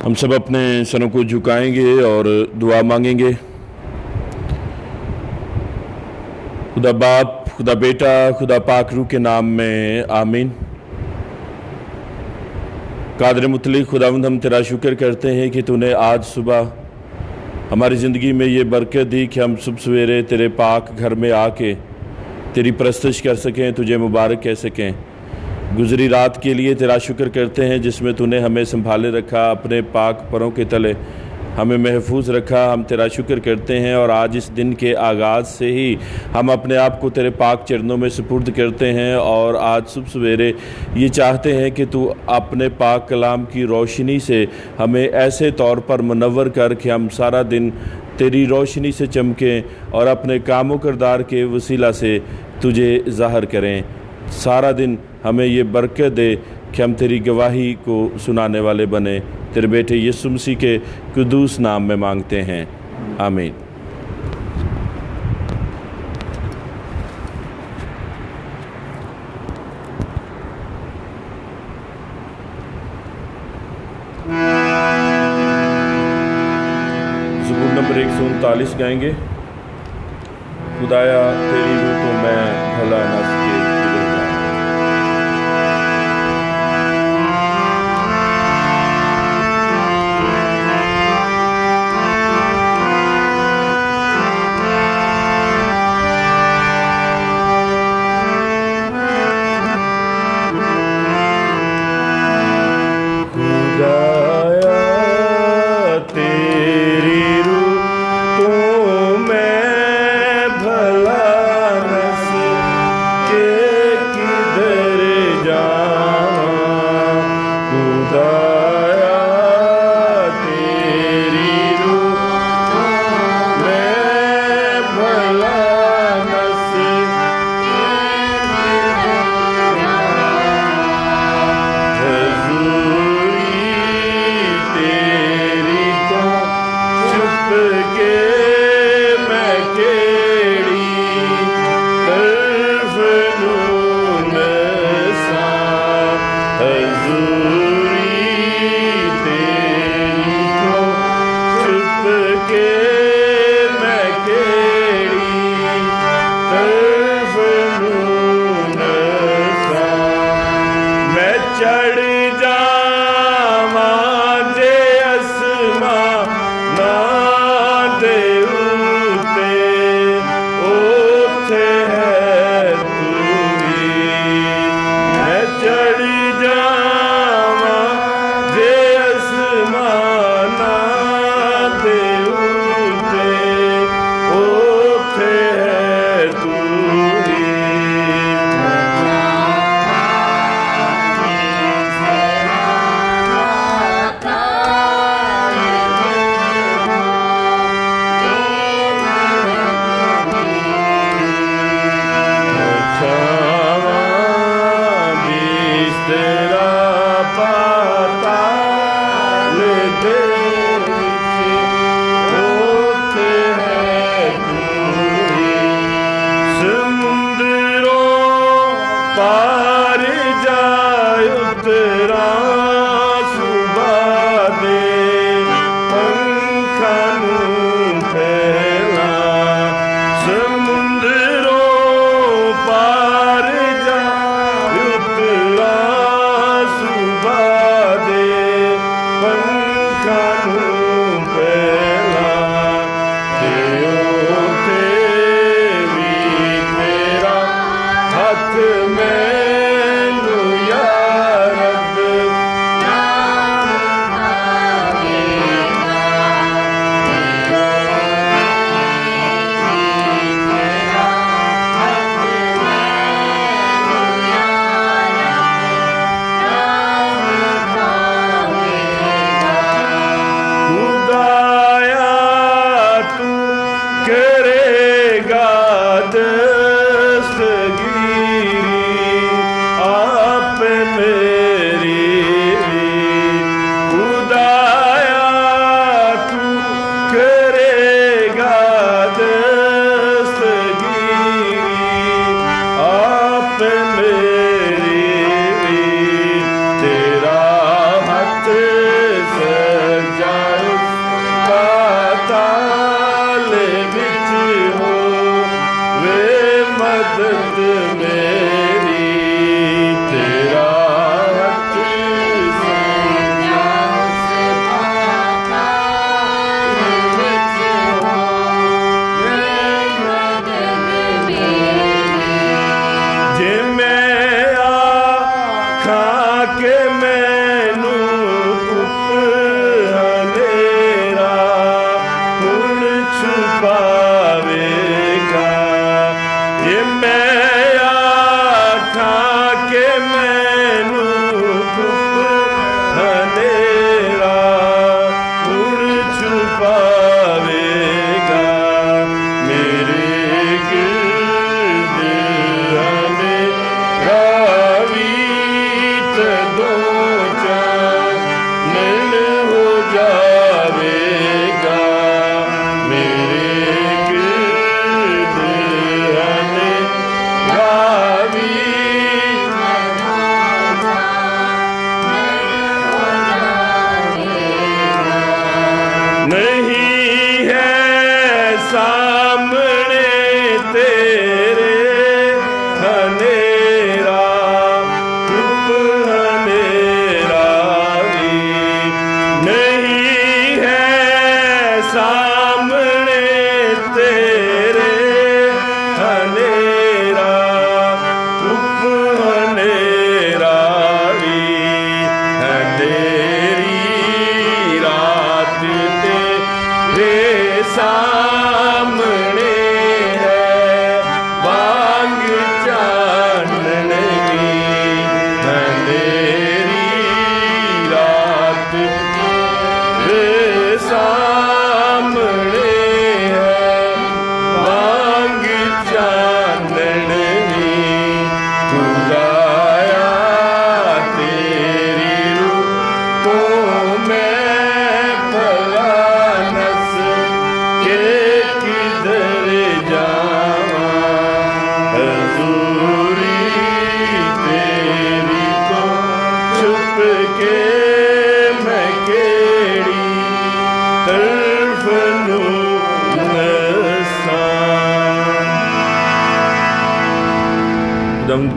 ہم سب اپنے سروں کو جھکائیں گے اور دعا مانگیں گے۔ خدا باپ، خدا بیٹا، خدا پاک روح کے نام میں آمین۔ قادر مطلق خداوند، ہم تیرا شکر کرتے ہیں کہ تو نے آج صبح ہماری زندگی میں یہ برکت دی کہ ہم صبح سویرے تیرے پاک گھر میں آ کے تیری پرستش کر سکیں، تجھے مبارک کہہ سکیں۔ گزری رات کے لیے تیرا شکر کرتے ہیں جس میں تو نے ہمیں سنبھالے رکھا، اپنے پاک پروں کے تلے ہمیں محفوظ رکھا۔ ہم تیرا شکر کرتے ہیں اور آج اس دن کے آغاز سے ہی ہم اپنے آپ کو تیرے پاک چرنوں میں سپرد کرتے ہیں اور آج صبح سویرے یہ چاہتے ہیں کہ تو اپنے پاک کلام کی روشنی سے ہمیں ایسے طور پر منور کر کہ ہم سارا دن تیری روشنی سے چمکیں اور اپنے کام و کردار کے وسیلہ سے تجھے ظاہر کریں۔ سارا دن ہمیں یہ برکت دے کہ ہم تیری گواہی کو سنانے والے بنیں۔ تیرے بیٹے یسوع مسیح کے قدوس نام میں مانگتے ہیں، آمین۔ زبور نمبر 139 گائیں گے۔ خدایا تیری روح تو میں بھلا نہ سکے گزر جاؤں۔ خدایا تیری روح تو میں بھلا نہ سکے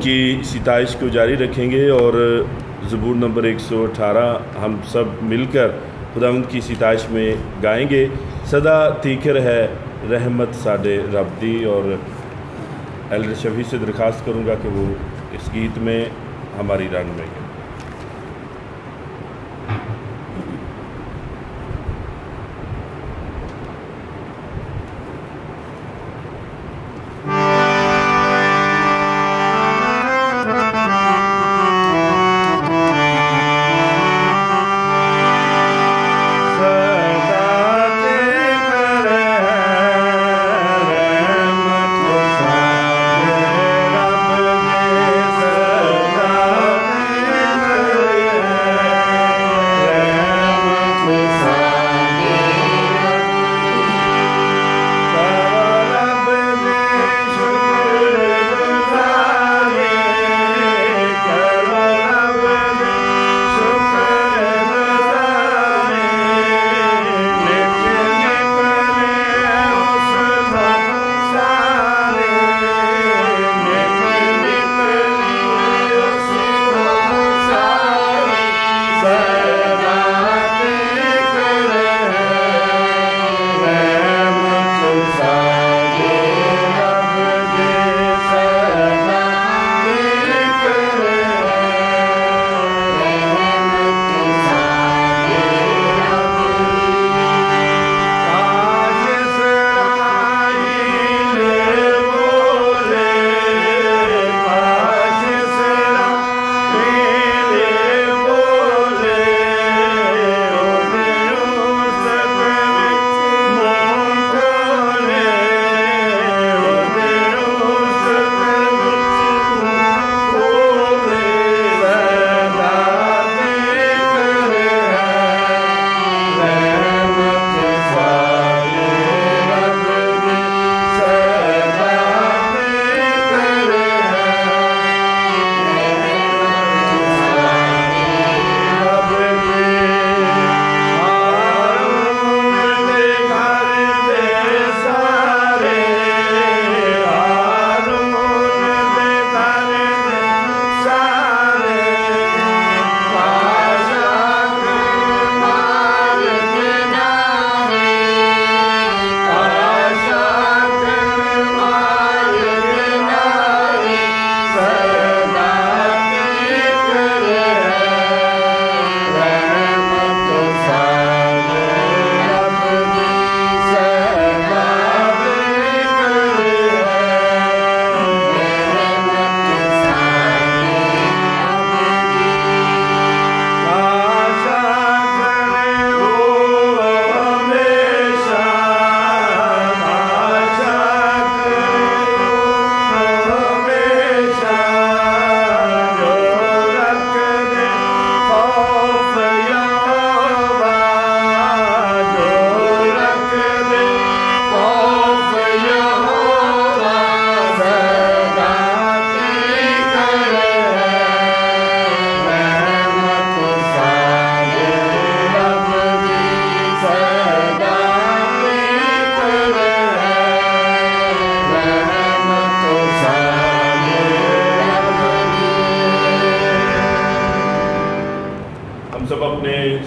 کی ستائش کو جاری رکھیں گے اور زبور نمبر 118 ہم سب مل کر خداوند کی ستائش میں گائیں گے۔ صدا تیکر ہے رحمت ساڈے رب دی، اور ایلڈر شفیع سے درخواست کروں گا کہ وہ اس گیت میں ہماری رہنمائی کریں۔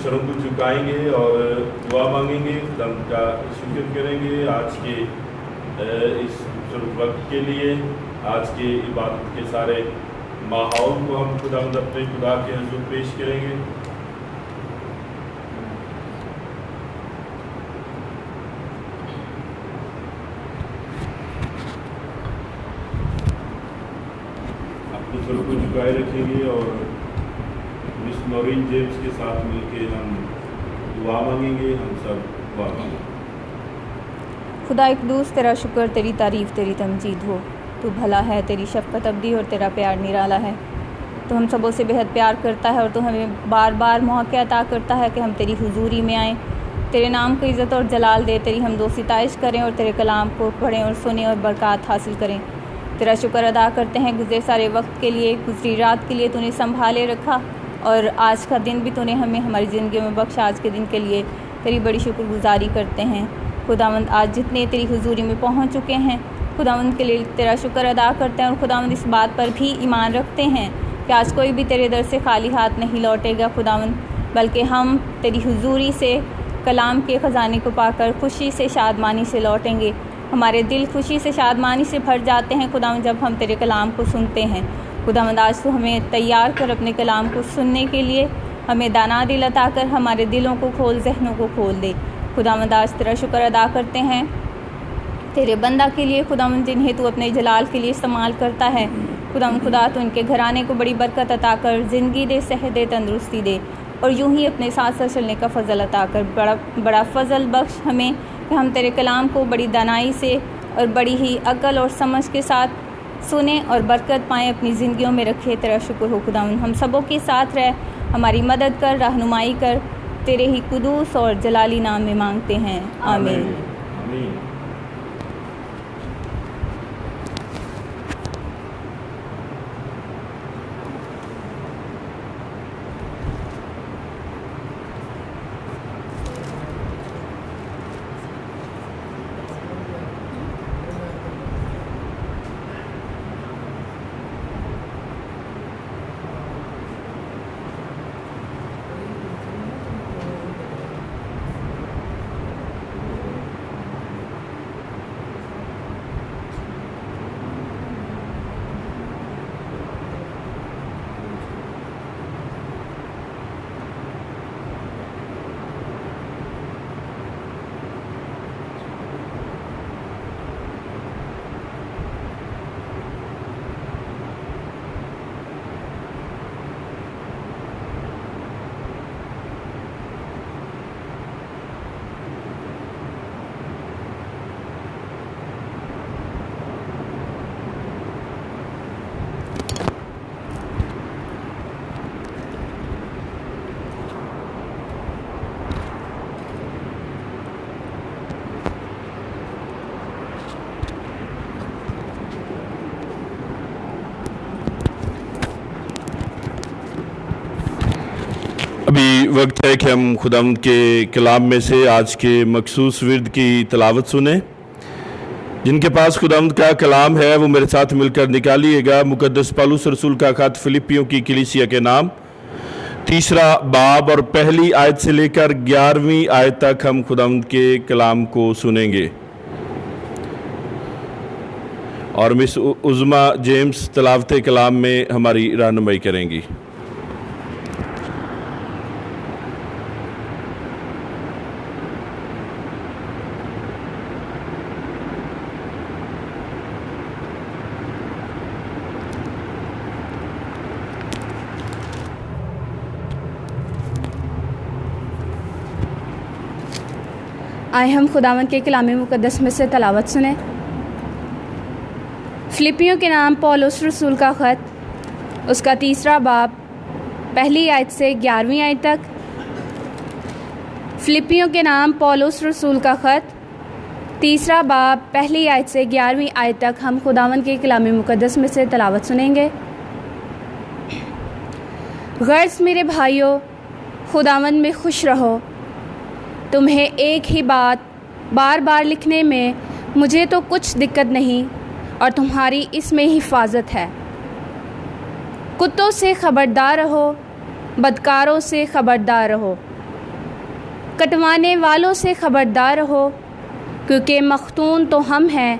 سروں کو جھکائیں گے اور دعا مانگیں گے، خداوند کا شکر کریں گے آج کے اس خوبصورت وقت کے لیے، آج کے عبادت کے سارے ماحول کو ہم خداوند اپنے خدا کے حضور پیش کریں گے۔ اپنے سروں کو جھکائے رکھیں گے اور مس نورین جیمز کے ساتھ مل کے ہم دعا مانگیں گے۔ ہم سب دعا مانگیں گے۔ خدا قدوس تیرا شکر، تیری تعریف، تیری تمجید ہو۔ تو بھلا ہے، تیری شفقت ابدی اور تیرا پیار نرالا ہے۔ تو ہم سبوں سے بہت پیار کرتا ہے اور تو ہمیں بار بار موقع عطا کرتا ہے کہ ہم تیری حضوری میں آئیں، تیرے نام کو عزت اور جلال دے، تیری حمد و ستائش کریں اور تیرے کلام کو پڑھیں اور سنیں اور برکات حاصل کریں۔ تیرا شکر ادا کرتے ہیں گزرے سارے وقت کے لیے، گزری رات کے لیے تو نے سنبھالے رکھا، اور آج کا دن بھی تو نے ہمیں ہماری زندگی میں بخشا۔ آج کے دن کے لیے تیری بڑی شکر گزاری کرتے ہیں۔ خداوند آج جتنے تیری حضوری میں پہنچ چکے ہیں، خداوند کے لیے تیرا شکر ادا کرتے ہیں اور خداوند اس بات پر بھی ایمان رکھتے ہیں کہ آج کوئی بھی تیرے در سے خالی ہاتھ نہیں لوٹے گا خداوند، بلکہ ہم تیری حضوری سے کلام کے خزانے کو پا کر خوشی سے شادمانی سے لوٹیں گے۔ ہمارے دل خوشی سے شادمانی سے بھر جاتے ہیں خداوند جب ہم تیرے کلام کو سنتے ہیں۔ خداوند آج تو ہمیں تیار کر اپنے کلام کو سننے کے لیے، ہمیں دانا دل عطا کر ہمارے دلوں کو کھول، ذہنوں کو کھول دے۔ خداوند آج تیرا شکر ادا کرتے ہیں تیرے بندہ کے لیے خداوند، جنہیں تو اپنے جلال کے لیے استعمال کرتا ہے۔ خداوند خدا تو ان کے گھرانے کو بڑی برکت عطا کر، زندگی دے، صحت دے، تندرستی دے، اور یوں ہی اپنے ساتھ ساتھ چلنے کا فضل عطا کر۔ بڑا فضل بخش ہمیں کہ ہم تیرے کلام کو بڑی دانائی سے اور بڑی ہی عقل اور سمجھ کے ساتھ سنیں اور برکت پائیں، اپنی زندگیوں میں رکھے۔ تیرا شکر ہو خداوند، ہم سبوں کے ساتھ رہ، ہماری مدد کر، رہنمائی کر، تیرے ہی قدوس اور جلالی نام میں مانگتے ہیں، آمین۔ ابھی وقت ہے کہ ہم خداوند کے کلام میں سے آج کے مخصوص ورد کی تلاوت سنیں۔ جن کے پاس خداوند کا کلام ہے وہ میرے ساتھ مل کر نکالیے گا مقدس پالوس رسول کا خط فلپیوں کی کلیسیا کے نام، 3 باب اور پہلی آیت سے لے کر 11ویں آیت تک ہم خداوند کے کلام کو سنیں گے، اور مس عظمیٰ جیمز تلاوت کلام میں ہماری رہنمائی کریں گی۔ آئے ہم خداوند کے کلام مقدس میں سے تلاوت سنیں۔ فلپیوں کے نام پولس رسول کا خط، اس کا 3 باب، پہلی آیت سے 11ویں آیت تک۔ فلپیوں کے نام پولس رسول کا خط، 3 باب، پہلی آیت سے 11ویں آیت تک ہم خداوند کے کلام مقدس میں سے تلاوت سنیں گے۔ غرض میرے بھائیوں، خداوند میں خوش رہو۔ تمہیں ایک ہی بات بار بار لکھنے میں مجھے تو کچھ دقت نہیں، اور تمہاری اس میں حفاظت ہے۔ کتوں سے خبردار رہو، بدکاروں سے خبردار رہو، کٹوانے والوں سے خبردار رہو، کیونکہ مختون تو ہم ہیں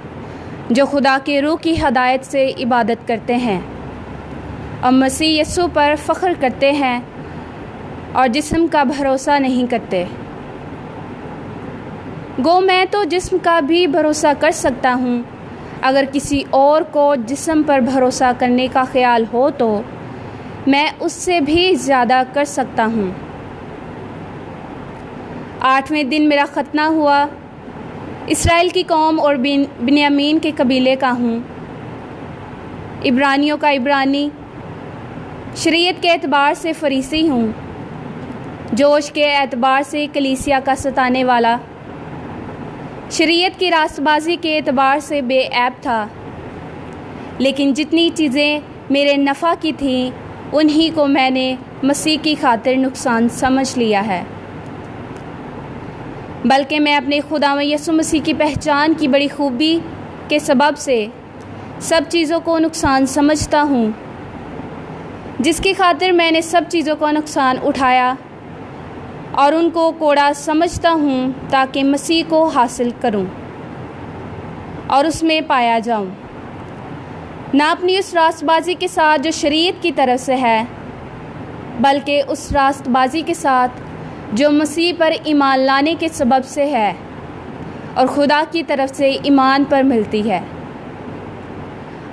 جو خدا کے روح کی ہدایت سے عبادت کرتے ہیں اور مسیح یسوع پر فخر کرتے ہیں اور جسم کا بھروسہ نہیں کرتے۔ گو میں تو جسم کا بھی بھروسہ کر سکتا ہوں، اگر کسی اور کو جسم پر بھروسہ کرنے کا خیال ہو تو میں اس سے بھی زیادہ کر سکتا ہوں۔ 8ویں دن میرا ختنہ ہوا، اسرائیل کی قوم اور بنیامین کے قبیلے کا ہوں، عبرانیوں کا عبرانی، شریعت کے اعتبار سے فریسی ہوں، جوش کے اعتبار سے کلیسیا کا ستانے والا، شریعت کی راست بازی کے اعتبار سے بے عیب تھا، لیکن جتنی چیزیں میرے نفع کی تھیں انہی کو میں نے مسیح کی خاطر نقصان سمجھ لیا ہے، بلکہ میں اپنے خدا یسوع مسیح کی پہچان کی بڑی خوبی के सबब से सब चीज़ों को नुकसान समझता हूँ, जिसकी खातिर मैंने सब चीज़ों का नुकसान उठाया और उनको कोड़ा समझता हूँ, ताकि मसीह को हासिल करूँ और उसमें पाया जाऊँ, ना अपनी उस रास्तबाजी के साथ जो शरीयत की तरफ से है, बल्कि उस रास्तबाजी के साथ जो मसीह पर ईमान लाने के सबब से है और खुदा की तरफ से ईमान पर मिलती है।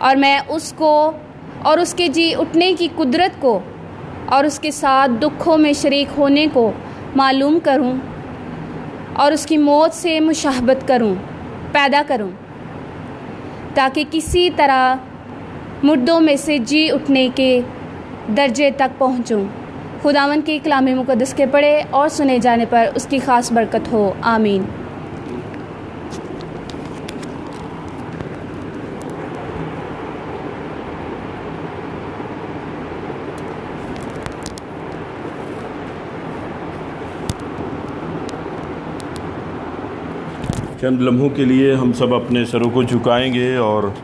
और मैं उसको और उसके जी उठने की कुदरत को और उसके साथ दुखों में शरीक होने को मालूम करूं और उसकी मौत से मुशाहबत करूं, पैदा करूं, ताकि किसी तरह मुर्दों में से जी उठने के दर्जे तक पहुंचूं। खुदावंद के कलाम मुक़द्दस के पढ़े और सुने जाने पर उसकी ख़ास बरकत हो। आमीन। चंद लम्हों के लिए हम सब अपने सरों को झुकाएंगे और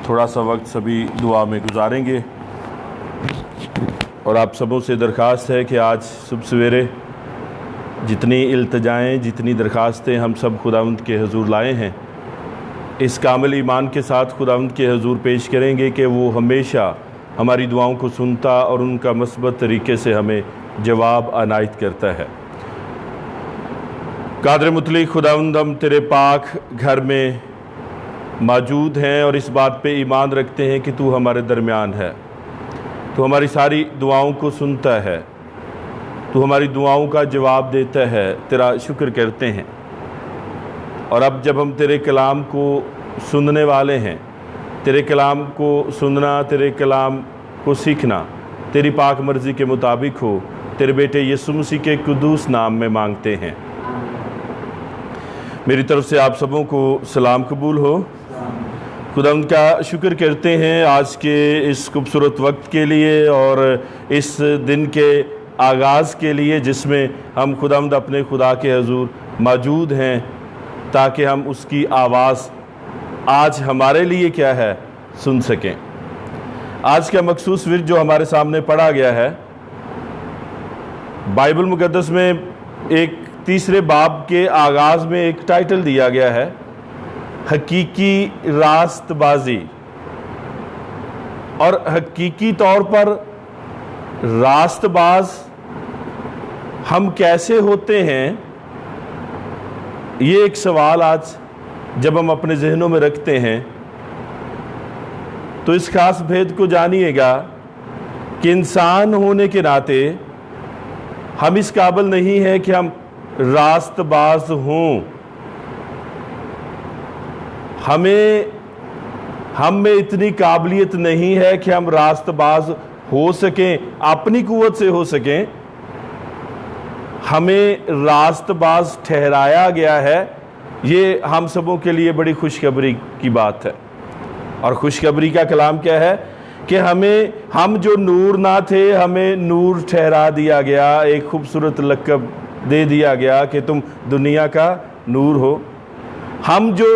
थोड़ा सा वक्त सभी दुआ में गुजारेंगे। और आप सबों से दरख्वास्त है कि आज सुबह सवेरे जितनी इल्तिजाएँ, जितनी दरख्वास्तें हम सब खुदावंद के हुजूर लाए हैं, इस कामिल ईमान के साथ खुदावंद के हुजूर पेश करेंगे कि वो हमेशा हमारी दुआओं को सुनता और उनका मस्बत तरीके से हमें जवाब अनायत करता है। कादर मुतलक खुदावंद, हम तेरे पाक घर में मौजूद हैं और इस बात पे ईमान रखते हैं कि तू हमारे दरमियान है, तू हमारी सारी दुआओं को सुनता है, तू हमारी दुआओं का जवाब देता है। तेरा शुक्र करते हैं। और अब जब हम तेरे कलाम को सुनने वाले हैं, तेरे कलाम को सुनना, तेरे कलाम को सीखना तेरी पाक मर्ज़ी के मुताबिक हो, तेरे बेटे यीशु मसीह के कुदूस नाम में मांगते हैं। मेरी तरफ से आप सबों को सलाम कबूल हो। खुदावंद का शुक्र करते हैं आज के इस खूबसूरत वक्त के लिए और इस दिन के आगाज़ के लिए, जिसमें हम खुदावंद अपने खुदा के हुजूर मौजूद हैं, ताकि हम उसकी आवाज़ आज हमारे लिए क्या है सुन सकें। आज का मखसूस विर्द जो हमारे सामने पढ़ा गया है, बाइबल मुक़द्दस में एक तीसरे बाब के आगाज़ में एक टाइटल दिया गया है, हकीकी रास्तबाजी। और हकीकी तौर पर रास्तबाज हम कैसे होते हैं, ये एक सवाल आज जब हम अपने जहनों में रखते हैं तो इस खास भेद को जानिएगा कि इंसान होने के नाते हम इस काबिल नहीं है कि हम रास्तबाज हों। हम में इतनी काबिलियत नहीं है कि हम रास्तबाज हो सकें, अपनी कुव्वत से हो सकें। हमें रास्तबाज ठहराया गया है। ये हम सबों के लिए बड़ी खुशखबरी की बात है। और खुशखबरी का कलाम क्या है कि हम जो नूर ना थे, हमें नूर ठहरा दिया गया। एक खूबसूरत लक़ब दे दिया गया कि तुम दुनिया का नूर हो। हम जो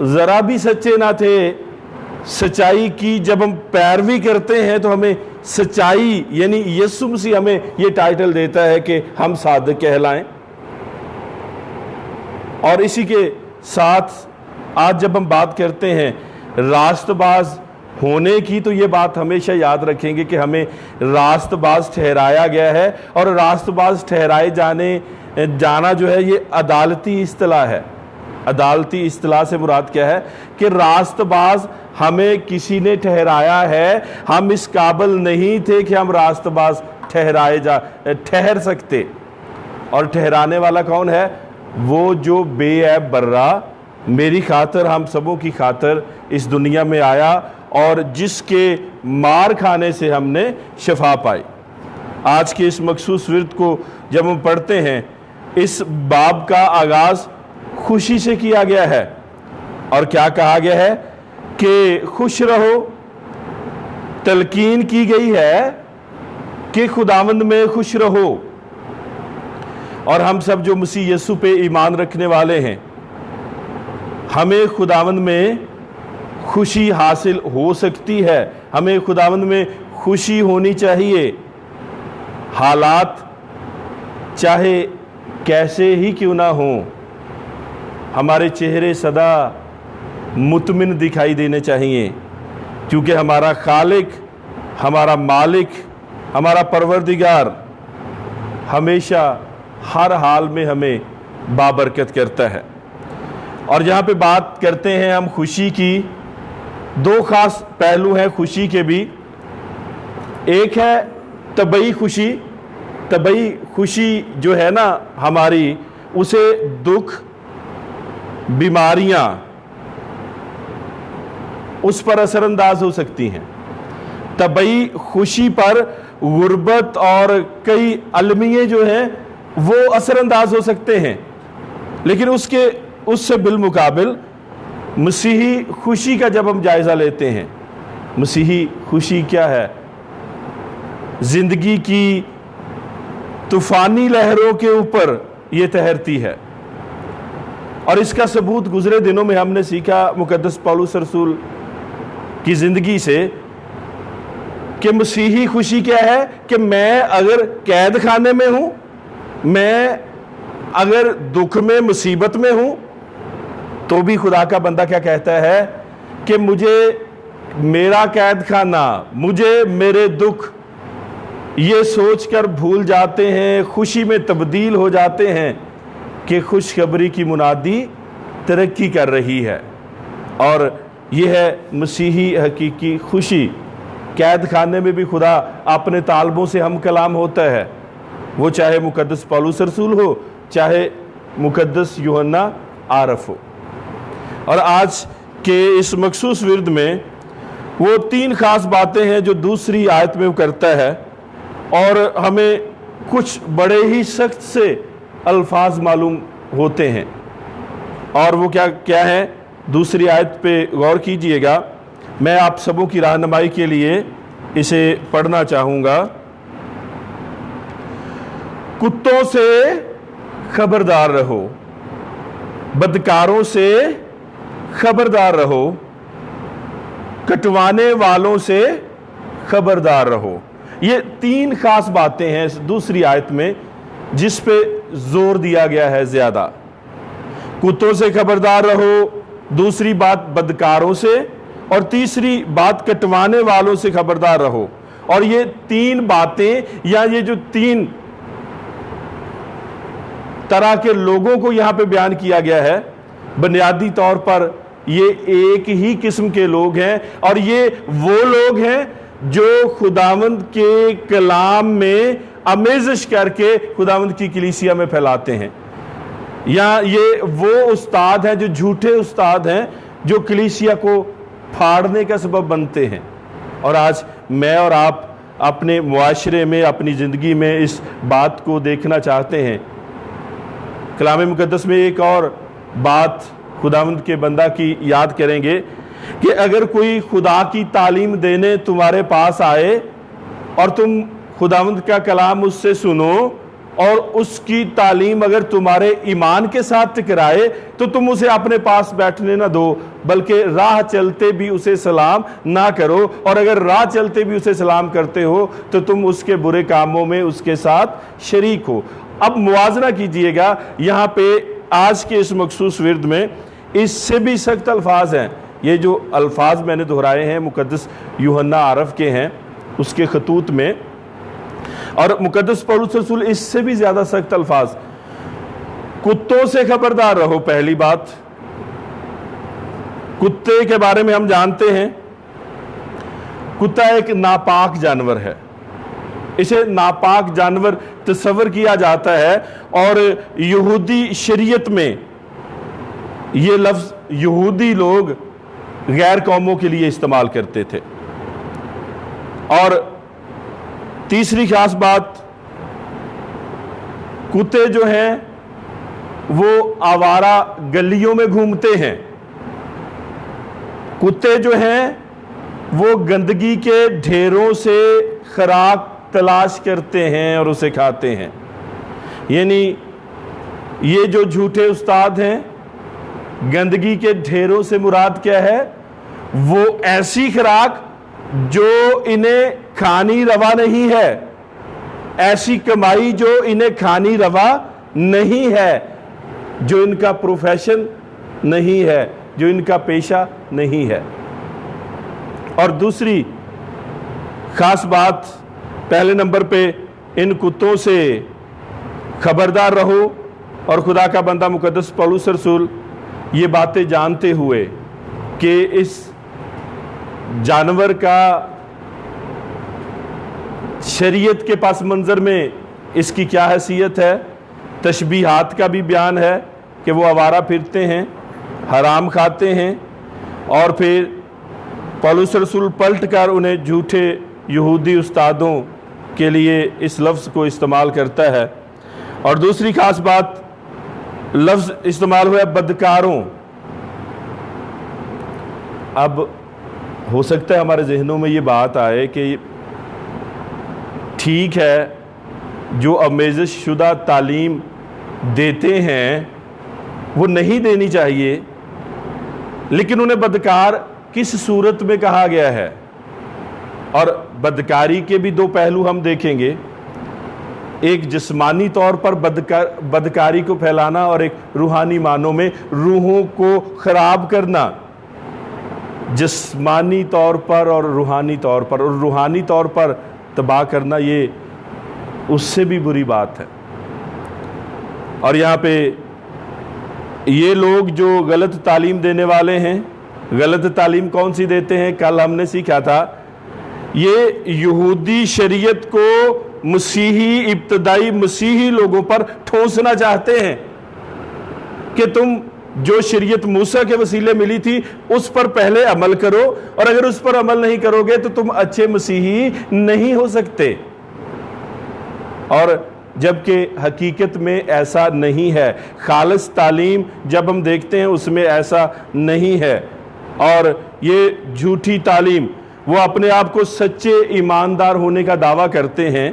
ज़रा भी सच्चे ना थे, सच्चाई की जब हम पैरवी करते हैं तो हमें सच्चाई यानी यीशु मसीह हमें ये टाइटल देता है कि हम सादिक कहलाएं। और इसी के साथ आज जब हम बात करते हैं रास्तबाज होने की, तो ये बात हमेशा याद रखेंगे कि हमें रास्तबाज ठहराया गया है। और रास्तबाज ठहराए जाना जो है ये अदालती इस्तिलाह है। अदालती इस्तिलाह से मुराद क्या है कि रास्तबाज हमें किसी ने ठहराया है। हम इस काबिल नहीं थे कि हम रास्तबाज ठहर सकते। और ठहराने वाला कौन है? वो जो बेऐब बर्रा मेरी खातर, हम सबों की खातर इस दुनिया में आया और जिसके मार खाने से हमने शफा पाई। आज के इस मखसूस विर्द को जब हम पढ़ते हैं, इस बाब का आगाज़ खुशी से किया गया है। और क्या कहा गया है कि खुश रहो। तलकीन की गई है कि खुदावंद में खुश रहो। और हम सब जो मसीह यीशु पे ईमान रखने वाले हैं, हमें खुदावंद में खुशी हासिल हो सकती है। हमें खुदावंद में खुशी होनी चाहिए। हालात चाहे कैसे ही क्यों ना हो, हमारे चेहरे सदा मुतमिन दिखाई देने चाहिए, क्योंकि हमारा खालिक, हमारा मालिक, हमारा परवरदिगार हमेशा हर हाल में हमें बाबरकत करता है। और जहाँ पे बात करते हैं हम खुशी की, दो खास पहलू हैं खुशी के भी। एक है तबई खुशी। तबई खुशी जो है ना हमारी, उसे दुख, बीमारियां उस पर असरअंदाज हो सकती हैं। तबई खुशी पर गुर्बत और कई अलमिये जो हैं वो असरअंदाज हो सकते हैं, लेकिन उससे बिलमुकाबिल मसीही खुशी का जब हम जायजा लेते हैं, मसीही खुशी क्या है? जिंदगी की तूफानी लहरों के ऊपर ये तैरती है। और इसका सबूत गुजरे दिनों में हमने सीखा मुकद्दस पौलुस रसूल की जिंदगी से कि मसीही खुशी क्या है कि मैं अगर कैद खाने में हूं, मैं अगर दुख में, मुसीबत में हूं, तो भी खुदा का बंदा क्या कहता है कि मुझे मेरा कैद खाना, मुझे मेरे दुख, ये सोचकर भूल जाते हैं, खुशी में तब्दील हो जाते हैं कि खुशखबरी की मुनादी तरक्की कर रही है। और यह है मसीही हकीकी खुशी। कैद खाने में भी खुदा अपने तालबों से हम कलाम होता है, वो चाहे मुकद्दस पौलुस रसूल हो, चाहे मुकद्दस यूहन्ना आरफ हो। और आज के इस मखसूस विरद में वो तीन खास बातें हैं जो दूसरी आयत में वो करता है, और हमें कुछ बड़े ही सख्त से अल्फाज मालूम होते हैं। और वो क्या है? दूसरी आयत पे गौर कीजिएगा। मैं आप सबों की रहनुमाई के लिए इसे पढ़ना चाहूँगा। कुत्तों से खबरदार रहो, बदकारों से खबरदार रहो, कटवाने वालों से खबरदार रहो। ये तीन खास बातें हैं इस दूसरी आयत में जिस पे जोर दिया गया है ज्यादा। कुत्तों से खबरदार रहो, दूसरी बात बदकारों से, और तीसरी बात कटवाने वालों से खबरदार रहो। और ये तीन बातें, या ये जो तीन तरह के लोगों को यहां पे बयान किया गया है, बुनियादी तौर पर ये एक ही किस्म के लोग हैं, और ये वो लोग हैं जो खुदावंद के कलाम में आमेज़श करके खुदावंद की कलीसिया में फैलाते हैं। या ये वो उस्ताद हैं जो झूठे उस्ताद हैं, जो कलीसिया को फाड़ने का सबब बनते हैं। और आज मैं और आप अपने मुआशरे में, अपनी ज़िंदगी में इस बात को देखना चाहते हैं। कलाम मुकद्दस में एक और बात खुदावंद के बंदा की याद करेंगे कि अगर कोई खुदा की तालीम देने तुम्हारे पास आए और तुम खुदावंद का कलाम उससे सुनो, और उसकी तालीम अगर तुम्हारे ईमान के साथ टकराए, तो तुम उसे अपने पास बैठने ना दो, बल्कि राह चलते भी उसे सलाम ना करो। और अगर राह चलते भी उसे सलाम करते हो तो तुम उसके बुरे कामों में उसके साथ शरीक हो। अब मुआजना कीजिएगा, यहाँ पे आज के इस मखसूस विरद में इससे भी सख्त अल्फाज हैं। ये जो अल्फाज मैंने दोहराए हैं मुकद्दस यूहन्ना आरफ के हैं उसके खतूत में, और मुकद्दस पौलुस रसूल इससे भी ज्यादा सख्त अल्फाज। कुत्तों से खबरदार रहो। पहली बात, कुत्ते के बारे में हम जानते हैं, कुत्ता एक नापाक जानवर है। इसे नापाक जानवर तस्वर किया जाता है, और यहूदी शरीयत में ये लफ्ज यहूदी लोग गैर कौमों के लिए इस्तेमाल करते थे। और तीसरी खास बात, कुत्ते जो हैं वो आवारा गलियों में घूमते हैं। कुत्ते जो हैं वो गंदगी के ढेरों से खुराक तलाश करते हैं और उसे खाते हैं। यानी ये जो झूठे उस्ताद हैं, गंदगी के ढेरों से मुराद क्या है? وہ ایسی خوراک جو انہیں کھانی روا نہیں ہے، ایسی کمائی جو انہیں کھانی روا نہیں ہے، جو ان کا پروفیشن نہیں ہے، جو ان کا پیشہ نہیں ہے۔ اور دوسری خاص بات، پہلے نمبر پہ ان کتوں سے خبردار رہو۔ اور خدا کا بندہ مقدس پولس رسول یہ باتیں جانتے ہوئے کہ اس جانور کا شریعت کے پس منظر میں اس کی کیا حیثیت ہے، تشبیہات کا بھی بیان ہے کہ وہ آوارہ پھرتے ہیں، حرام کھاتے ہیں، اور پھر پولس رسول پلٹ کر انہیں جھوٹے یہودی استادوں کے لیے اس لفظ کو استعمال کرتا ہے۔ اور دوسری خاص بات، لفظ استعمال ہوا ہے بدکاروں۔ اب ہو سکتا ہے ہمارے ذہنوں میں یہ بات آئے کہ ٹھیک ہے جو آمیزش شدہ تعلیم دیتے ہیں وہ نہیں دینی چاہیے، لیکن انہیں بدکار کس صورت میں کہا گیا ہے؟ اور بدکاری کے بھی دو پہلو ہم دیکھیں گے، ایک جسمانی طور پر بدکاری کو پھیلانا، اور ایک روحانی معنوں میں روحوں کو خراب کرنا، جسمانی طور پر اور روحانی طور پر، اور روحانی طور پر تباہ کرنا یہ اس سے بھی بری بات ہے۔ اور یہاں پہ یہ لوگ جو غلط تعلیم دینے والے ہیں، غلط تعلیم کون سی دیتے ہیں؟ کل ہم نے سیکھا تھا، یہ یہودی شریعت کو مسیحی، ابتدائی مسیحی لوگوں پر ٹھونسنا چاہتے ہیں کہ تم جو شریعت موسیٰ کے وسیلے ملی تھی اس پر پہلے عمل کرو، اور اگر اس پر عمل نہیں کرو گے تو تم اچھے مسیحی نہیں ہو سکتے۔ اور جبکہ حقیقت میں ایسا نہیں ہے، خالص تعلیم جب ہم دیکھتے ہیں اس میں ایسا نہیں ہے۔ اور یہ جھوٹی تعلیم، وہ اپنے آپ کو سچے ایماندار ہونے کا دعویٰ کرتے ہیں،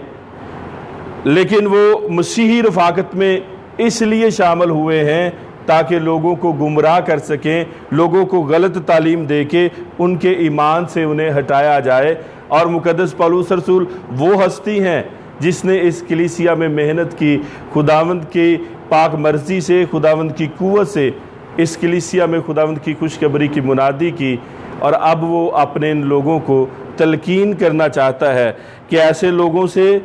لیکن وہ مسیحی رفاقت میں اس لیے شامل ہوئے ہیں تاکہ لوگوں کو گمراہ کر سکیں، لوگوں کو غلط تعلیم دے کے ان کے ایمان سے انہیں ہٹایا جائے۔ اور مقدس پولس رسول وہ ہستی ہیں جس نے اس کلیسیا میں محنت کی، خداوند کی پاک مرضی سے، خداوند کی قوت سے اس کلیسیا میں خداوند کی خوشخبری کی منادی کی، اور اب وہ اپنے ان لوگوں کو تلقین کرنا چاہتا ہے کہ ایسے لوگوں سے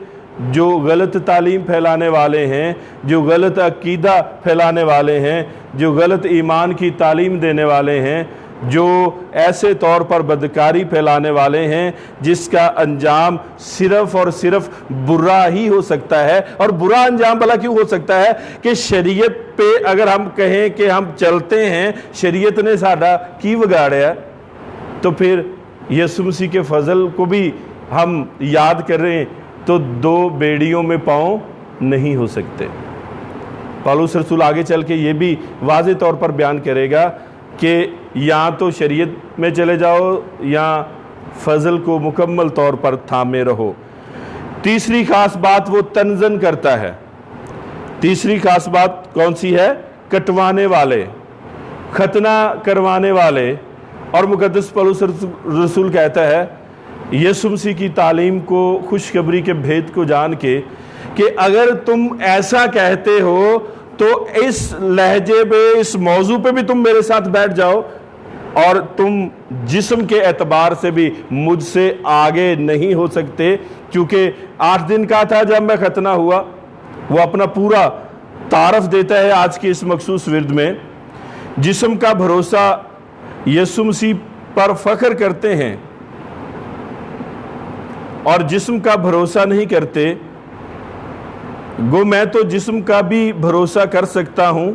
جو غلط تعلیم پھیلانے والے ہیں، جو غلط عقیدہ پھیلانے والے ہیں، جو غلط ایمان کی تعلیم دینے والے ہیں، جو ایسے طور پر بدکاری پھیلانے والے ہیں جس کا انجام صرف اور صرف برا ہی ہو سکتا ہے۔ اور برا انجام بھلا کیوں ہو سکتا ہے کہ شریعت پہ اگر ہم کہیں کہ ہم چلتے ہیں، شریعت نے ساڈا کی بگاڑیا، تو پھر یسوع مسیح کے فضل کو بھی ہم یاد کریں تو دو بیڑیوں میں پاؤں نہیں ہو سکتے۔ پولس رسول آگے چل کے یہ بھی واضح طور پر بیان کرے گا کہ یا تو شریعت میں چلے جاؤ یا فضل کو مکمل طور پر تھامے رہو۔ تیسری خاص بات وہ تنزن کرتا ہے۔ تیسری خاص بات کون سی ہے؟ کٹوانے والے، ختنہ کروانے والے۔ اور مقدس پولس رسول کہتا ہے یسوع مسیح کی تعلیم کو، خوشخبری کے بھید کو جان کے، کہ اگر تم ایسا کہتے ہو تو اس لہجے پہ، اس موضوع پہ بھی تم میرے ساتھ بیٹھ جاؤ، اور تم جسم کے اعتبار سے بھی مجھ سے آگے نہیں ہو سکتے، کیونکہ 8 دن کا تھا جب میں ختنہ ہوا۔ وہ اپنا پورا تعارف دیتا ہے آج کی اس مخصوص ورد میں۔ جسم کا بھروسہ یسوع مسیح پر فخر کرتے ہیں اور جسم کا بھروسہ نہیں کرتے، گو میں تو جسم کا بھی بھروسہ کر سکتا ہوں،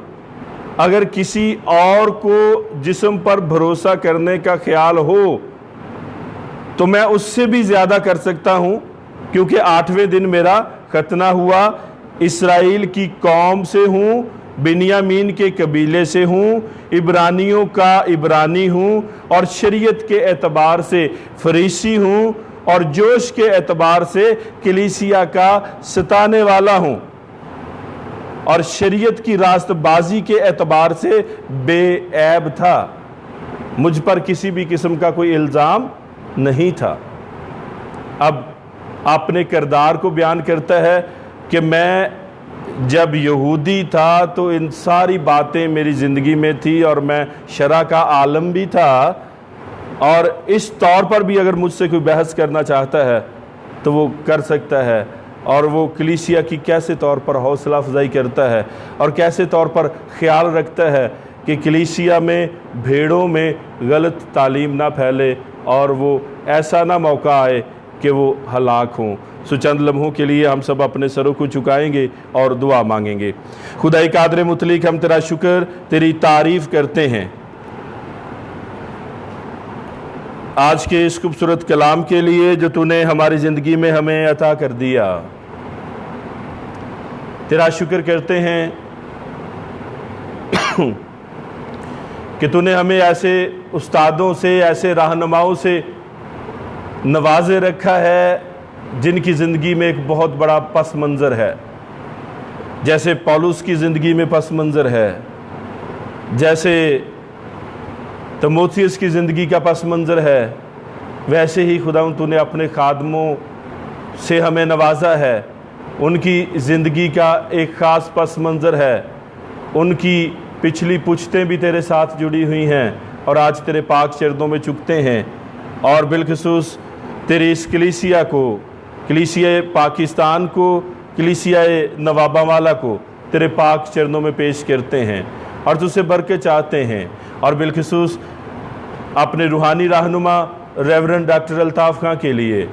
اگر کسی اور کو جسم پر بھروسہ کرنے کا خیال ہو تو میں اس سے بھی زیادہ کر سکتا ہوں، کیونکہ 8ویں دن میرا ختنہ ہوا، اسرائیل کی قوم سے ہوں، بنیامین کے قبیلے سے ہوں، عبرانیوں کا عبرانی ہوں، اور شریعت کے اعتبار سے فریسی ہوں، اور جوش کے اعتبار سے کلیسیا کا ستانے والا ہوں، اور شریعت کی راست بازی کے اعتبار سے بے عیب تھا۔ मुझ पर किसी भी किस्म का कोई इल्ज़ाम नहीं था। अब अपने किरदार को बयान करता है कि मैं जब यहूदी था तो इन सारी बातें मेरी ज़िंदगी में थी और मैं शरअ का आलम भी था, और इस तौर पर भी अगर मुझसे कोई बहस करना चाहता है तो वो कर सकता है। और वो कलीसिया की कैसे तौर पर हौसला अफजाई करता है और कैसे तौर पर ख्याल रखता है कि कलीसिया में भेड़ों में गलत तालीम ना फैले और वो ऐसा ना मौका आए कि वो हलाक हों। सो चंद लम्हों के लिए हम सब अपने सरों को झुकाएंगे और दुआ मांगेंगे। खुदाई कादर मुतलिक, हम तेरा शुक्र तेरी तारीफ़ करते हैं आज के इस खूबसूरत कलाम के लिए जो तूने हमारी ज़िंदगी में हमें अता कर दिया। तेरा शुक्र करते हैं कि तूने हमें ऐसे उस्तादों से, ऐसे रहनुमाओं से नवाजे रखा है जिनकी ज़िंदगी में एक बहुत बड़ा पस मंज़र है। जैसे पौलुस की ज़िंदगी में पस मंज़र है, जैसे तीमुथियुस की ज़िंदगी का पस मंज़र है, वैसे ही खुदा तूने अपने खादमों से हमें नवाजा है। उनकी ज़िंदगी का एक ख़ास पस मंज़र है, उनकी पिछली पुश्तें भी तेरे साथ जुड़ी हुई हैं और आज तेरे पाक चरणों में झुकते हैं। और बिलखुसूस तेरी इस कलीसिया को, कलीसिया पाकिस्तान को, कलीसिया नवाबावाला को तेरे पाक चरणों में पेश करते हैं और तुझसे बरकत चाहते हैं। और बिलखुसूस अपने रूहानी रहनुमा रेवरेंड डॉक्टर अल्ताफ़ खां के लिए,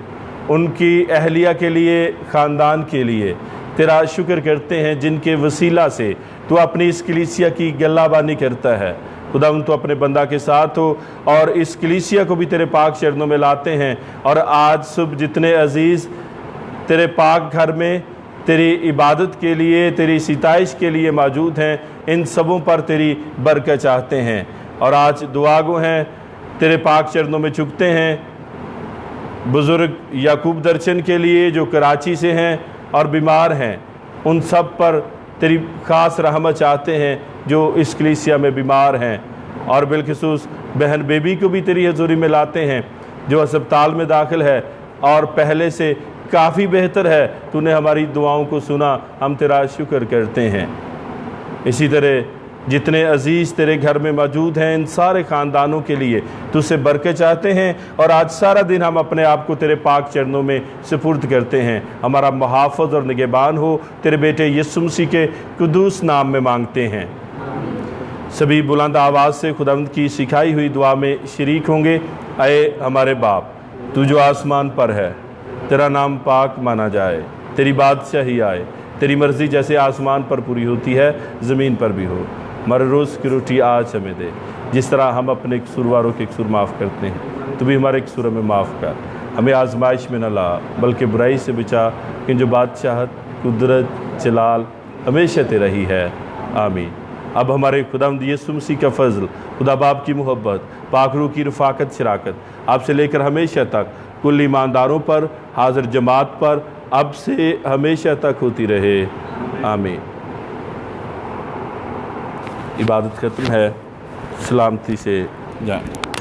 उनकी अहलिया के लिए, ख़ानदान के लिए तेरा शुक्र करते हैं जिनके वसीला से तू अपनी इस कलीसिया की गल्लाबानी करता है। खुदा तो अपने बंदा के साथ हो और इस कलीसिया को भी तेरे पाक चरणों में लाते हैं। और आज सुबह जितने अजीज़ तेरे पाक घर में तेरी इबादत के लिए, तेरी सिताइश के लिए मौजूद हैं, इन सबों पर तेरी बरकत चाहते हैं। और आज दुआगो हैं, तेरे पाक चरणों में झुकते हैं बुज़ुर्ग याकूब दर्शन के लिए जो कराची से हैं और बीमार हैं, उन सब पर तेरी ख़ास रहमत चाहते हैं जो इस कलीसिया में बीमार हैं। और बिलखुसूस बहन बेबी को भी तेरी हज़ूरी में लाते हैं जो अस्पताल में दाखिल है और पहले से काफ़ी बेहतर है। तूने हमारी दुआओं को सुना, हम तेरा शुक्र करते हैं। इसी तरह जितने अजीज़ तेरे घर में मौजूद हैं, इन सारे ख़ानदानों के लिए तुझसे बरकत चाहते हैं। और आज सारा दिन हम अपने आप को तेरे पाक चरणों में सुपुर्द करते हैं। हमारा मुहाफ़िज़ और निगहबान हो, तेरे बेटे यीशु मसीह के कुदूस नाम में मांगते हैं। सभी बुलंद आवाज़ से खुदावंद की सिखाई हुई दुआ में शरीक होंगे। ऐ हमारे बाप, तू जो आसमान पर है, तेरा नाम पाक माना जाए, तेरी बादशाही आए, तेरी मर्ज़ी जैसे आसमान पर पूरी होती है ज़मीन पर भी हो। हमारे रोज़ की रोटी आज हमें दे, जिस तरह हम अपने कसूरवारों के कसूर माफ़ करते हैं, तो भी हमारे कसूरों में माफ़ कर। हमें आजमाइश में न ला, बल्कि बुराई से बचा, कि जो बादशाहत, कुदरत, जलाल हमेशा तेरा ही है। आमीन। अब हमारे खुदावंद यीशु मसीह का फजल, खुदा बाप की मोहब्बत, पाक रूह की रफ़ाकत, शराकत आपसे लेकर हमेशा तक कुल ईमानदारों पर, हाज़िर जमात पर, अब से हमेशा तक होती रहे। आमीन। इबादत ख़त्म है, सलामती से जाएं।